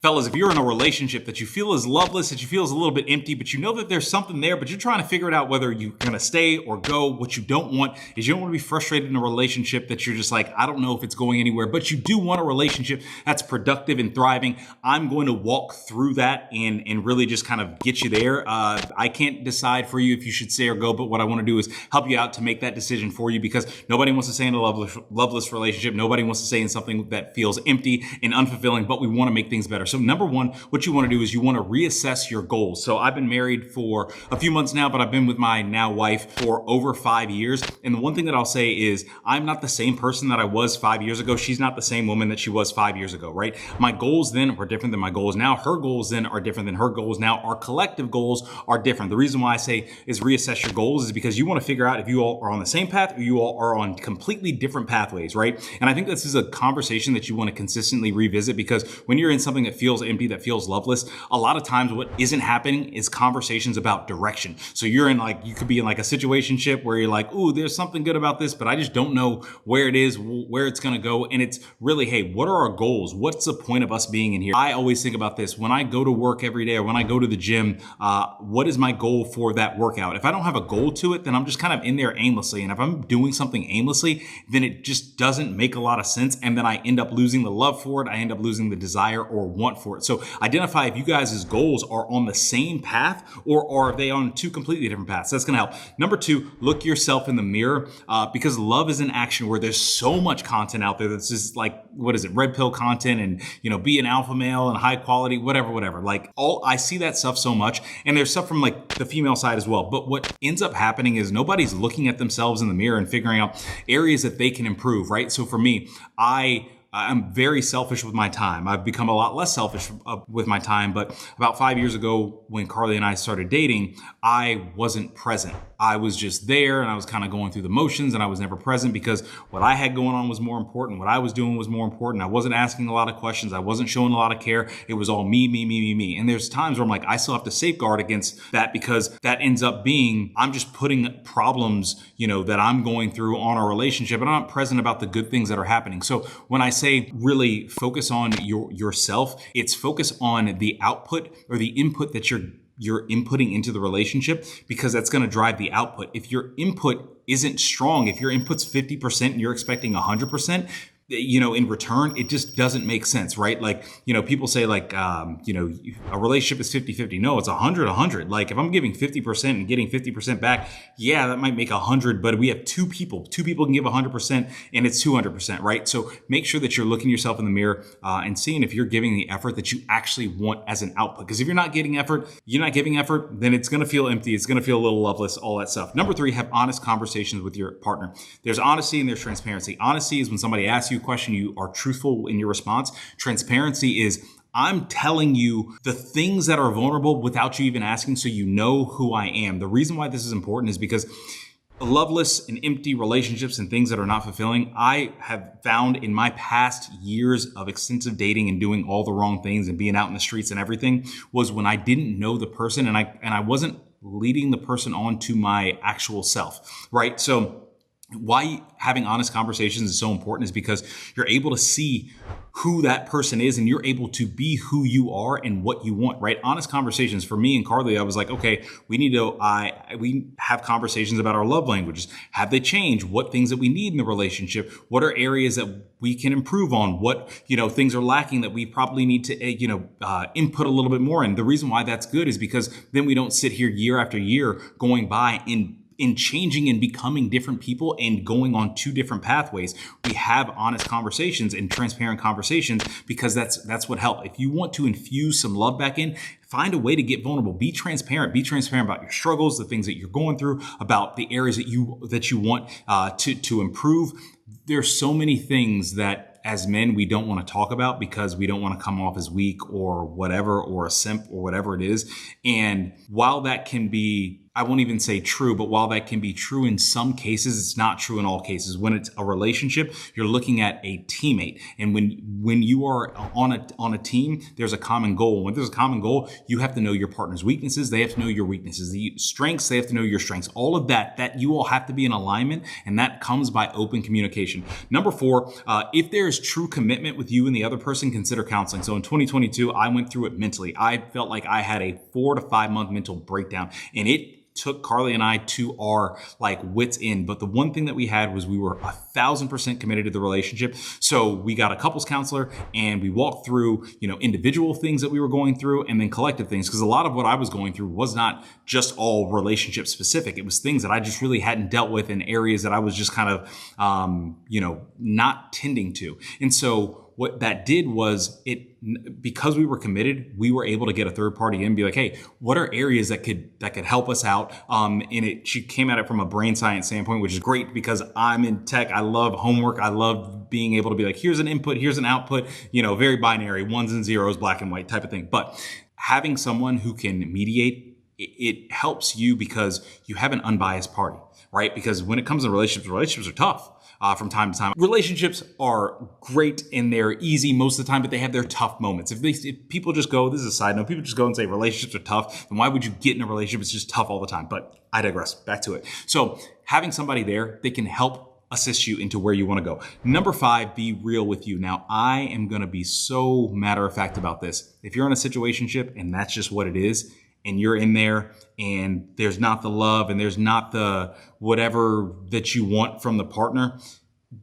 Fellas, if you're in a relationship that you feel is loveless, that you feel is a little bit empty, but you know that there's something there, but you're trying to figure it out whether you're going to stay or go, what you don't want is you don't want to be frustrated in a relationship that you're just like, I don't know if it's going anywhere, but you do want a relationship that's productive and thriving. I'm going to walk through that and really just kind of get you there. I can't decide for you if you should stay or go, but what I want to do is help you out to make that decision for you, because nobody wants to stay in a loveless relationship. Nobody wants to stay in something that feels empty and unfulfilling, but we want to make things better. So number one, what you want to do is you want to reassess your goals. So I've been married for a few months now, but I've been with my now wife for over 5 years. And the one thing that I'll say is I'm not the same person that I was 5 years ago. She's not the same woman that she was 5 years ago, right? My goals then were different than my goals now. Her goals then are different than her goals now. Our collective goals are different. The reason why I say is reassess your goals is because you want to figure out if you all are on the same path or you all are on completely different pathways, right? And I think this is a conversation that you want to consistently revisit, because when you're in something that feels empty, that feels loveless, a lot of times what isn't happening is conversations about direction. So you could be in like a situationship where you're like, ooh, there's something good about this, but I just don't know where it is, where it's going to go. And it's really, hey, what are our goals? What's the point of us being in here? I always think about this when I go to work every day or when I go to the gym. What is my goal for that workout? If I don't have a goal to it, then I'm just kind of in there aimlessly. And if I'm doing something aimlessly, then it just doesn't make a lot of sense. And then I end up losing the love for it. I end up losing the desire or want for it. So identify if you guys' goals are on the same path or are they on two completely different paths. That's going to help. Number two, look yourself in the mirror, because love is an action where there's so much content out there that's just like, what is it? Red pill content and, be an alpha male and high quality, whatever. Like I see that stuff so much, and there's stuff from like the female side as well. But what ends up happening is nobody's looking at themselves in the mirror and figuring out areas that they can improve, right? So for me, I'm very selfish with my time. I've become a lot less selfish with my time, but about 5 years ago when Carly and I started dating, I wasn't present. I was just there and I was kind of going through the motions, and I was never present because what I had going on was more important. What I was doing was more important. I wasn't asking a lot of questions. I wasn't showing a lot of care. It was all me. And there's times where I'm like, I still have to safeguard against that, because that ends up being, I'm just putting problems, that I'm going through on our relationship, and I'm not present about the good things that are happening. So when I say really focus on yourself, it's focus on the output or the input that you're inputting into the relationship, because that's going to drive the output. If your input isn't strong, if your input's 50% and you're expecting 100%, in return, it just doesn't make sense, right? Like, people say like, a relationship is 50-50. No, it's 100-100. Like if I'm giving 50% and getting 50% back, yeah, that might make 100, but we have two people can give 100% and it's 200%, right? So make sure that you're looking yourself in the mirror and seeing if you're giving the effort that you actually want as an output. Because if you're not giving effort, then it's going to feel empty. It's going to feel a little loveless, all that stuff. Number three, have honest conversations with your partner. There's honesty and there's transparency. Honesty is when somebody asks you a question, you are truthful in your response. Transparency is, I'm telling you the things that are vulnerable without you even asking, so you know who I am. The reason why this is important is because loveless and empty relationships and things that are not fulfilling, I have found in my past years of extensive dating and doing all the wrong things and being out in the streets and everything, was when I didn't know the person and I wasn't leading the person on to my actual self, right? So why having honest conversations is so important is because you're able to see who that person is and you're able to be who you are and what you want, right? Honest conversations. For me and Carly, I was like, okay, we have conversations about our love languages. Have they changed? What things that we need in the relationship? What are areas that we can improve on? What, things are lacking that we probably need to, input a little bit more in. The reason why that's good is because then we don't sit here year after year going by in changing and becoming different people and going on two different pathways. We have honest conversations and transparent conversations, because that's what helps. If you want to infuse some love back in, find a way to get vulnerable. Be transparent. Be transparent about your struggles, the things that you're going through, about the areas that you want to improve. There's so many things that as men we don't want to talk about because we don't want to come off as weak or whatever, or a simp or whatever it is. And while that can be, I won't even say true, but while that can be true in some cases, it's not true in all cases. When it's a relationship, you're looking at a teammate. And when you are on a team, there's a common goal. When there's a common goal, you have to know your partner's weaknesses. They have to know your weaknesses. The strengths, they have to know your strengths. All of that you all have to be in alignment, and that comes by open communication. Number 4, if there is true commitment with you and the other person, consider counseling. So in 2022, I went through it mentally. I felt like I had a 4 to 5 month mental breakdown, and it took Carly and I to our wits end. But the one thing that we had was we were 1,000% committed to the relationship. So we got a couples counselor and we walked through, individual things that we were going through and then collective things. Because a lot of what I was going through was not just all relationship specific. It was things that I just really hadn't dealt with in areas that I was just kind of, not tending to. And so what that did was because we were committed, we were able to get a third party in and be like, hey, what are areas that could help us out? She came at it from a brain science standpoint, which is great because I'm in tech. I love homework. I love being able to be like, here's an input, here's an output, very binary, ones and zeros, black and white type of thing. But having someone who can mediate, it helps you because you have an unbiased party, right? Because when it comes to relationships are tough. From time to time. Relationships are great and they're easy most of the time, but they have their tough moments. If people just go, this is a side note, people just go and say relationships are tough, then why would you get in a relationship? It's just tough all the time. But I digress. Back to it. So having somebody there, they can help assist you into where you want to go. Number 5, be real with you. Now, I am going to be so matter of fact about this. If you're in a situationship and that's just what it is, and you're in there and there's not the love and there's not the whatever that you want from the partner,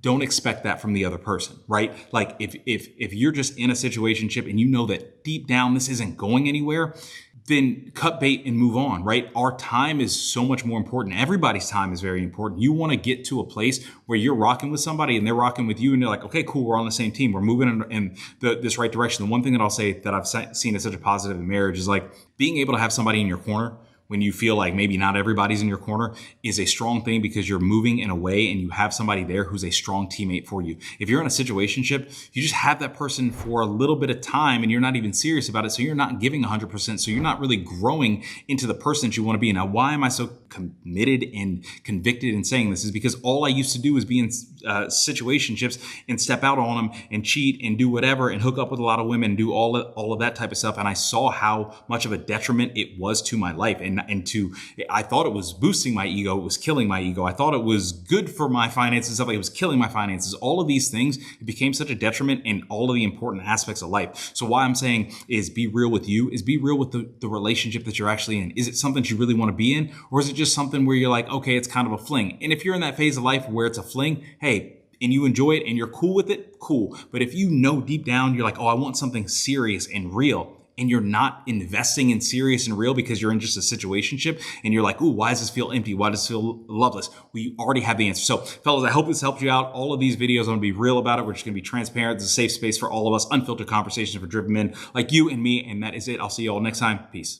don't expect that from the other person, right? Like if you're just in a situationship and you know that deep down this isn't going anywhere, then cut bait and move on, right? Our time is so much more important. Everybody's time is very important. You want to get to a place where you're rocking with somebody and they're rocking with you and you're like, okay, cool, we're on the same team. We're moving in this right direction. The one thing that I'll say that I've seen as such a positive in marriage is being able to have somebody in your corner when you feel like maybe not everybody's in your corner is a strong thing because you're moving in a way and you have somebody there who's a strong teammate for you. If you're in a situationship, you just have that person for a little bit of time and you're not even serious about it. So you're not giving 100%. So you're not really growing into the person that you want to be. Now, why am I so committed and convicted in saying this is because all I used to do is be in situationships and step out on them and cheat and do whatever and hook up with a lot of women and do all of that type of stuff. And I saw how much of a detriment it was to my life. I thought it was boosting my ego. It was killing my ego. I thought it was good for my finances. Stuff like it was killing my finances. All of these things, it became such a detriment in all of the important aspects of life. So why I'm saying is be real with you, is be real with the relationship that you're actually in. Is it something that you really want to be in? Or is it just something where you're like, okay, it's kind of a fling? And if you're in that phase of life where it's a fling, hey, and you enjoy it and you're cool with it, cool. But if you know deep down, you're like, oh, I want something serious and real, and you're not investing in serious and real because you're in just a situationship and you're like, ooh, why does this feel empty? Why does this feel loveless? Well, you already have the answer. So fellas, I hope this helped you out. All of these videos, I'm going to be real about it. We're just going to be transparent. It's a safe space for all of us, unfiltered conversations for driven men like you and me. And that is it. I'll see you all next time. Peace.